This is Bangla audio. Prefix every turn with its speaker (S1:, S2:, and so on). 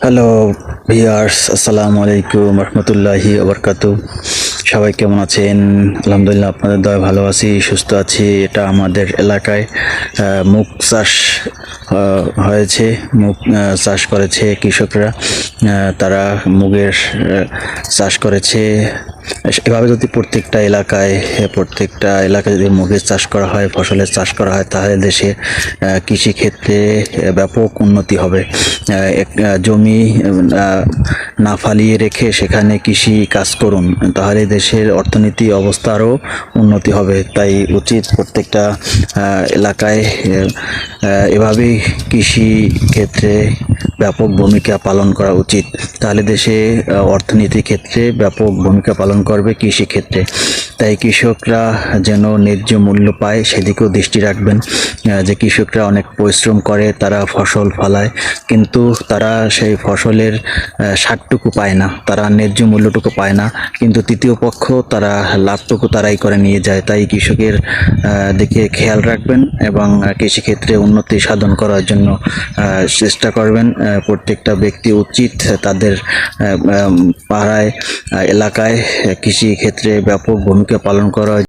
S1: হ্যালো ভিউয়ার্স, আসসালামু আলাইকুম রহমতুল্লাহি ওবরকাতু। সবাই কেমন আছেন? আলহামদুলিল্লাহ, আপনাদের দয়া ভালো আছি, সুস্থ আছি। এটা আমাদের এলাকায় মুগ চাষ হয়েছে। মুগ চাষ করেছে কৃষকরা। তারা মুগের চাষ করেছে। এভাবে যদি প্রত্যেকটা এলাকায় যদি মুগের চাষ করা হয়, ফসলের চাষ করা হয়, তাহলে দেশে কৃষিক্ষেত্রে ব্যাপক উন্নতি হবে। জমি না ফালিয়ে রেখে সেখানে কৃষি কাজ করুন, তাহলে দেশের অর্থনীতি অবস্থা আরও উন্নতি হবে। তাই উচিত প্রত্যেকটা এলাকায় এভাবেই কৃষি ক্ষেত্রে ব্যাপক ভূমিকা পালন করা উচিত। তাহলে দেশে অর্থনীতির ক্ষেত্রে ব্যাপক ভূমিকা পালন করবে কৃষি ক্ষেত্রে। তাই কৃষকরা যেন ন্যায্য মূল্য পায় সেদিকেও দৃষ্টি রাখবেন। যে কৃষকরা অনেক পরিশ্রম করে, তারা ফসল ফলায়, কিন্তু তারা সেই ফসলের স্বাদটুকু পায় না, তারা ন্যায্য মূল্যটুকু পায় না, কিন্তু তৃতীয় পক্ষ তারা লাভটুকু তারাই করে নিয়ে যায়। তাই কৃষকের দিকে খেয়াল রাখবেন এবং কৃষিক্ষেত্রে উন্নতি সাধন করার জন্য চেষ্টা করবেন। প্রত্যেকটা ব্যক্তি উচিত তাদের পাড়ায়, এলাকায় কৃষি ক্ষেত্রে ব্যাপক ভূমিকা পালন করা।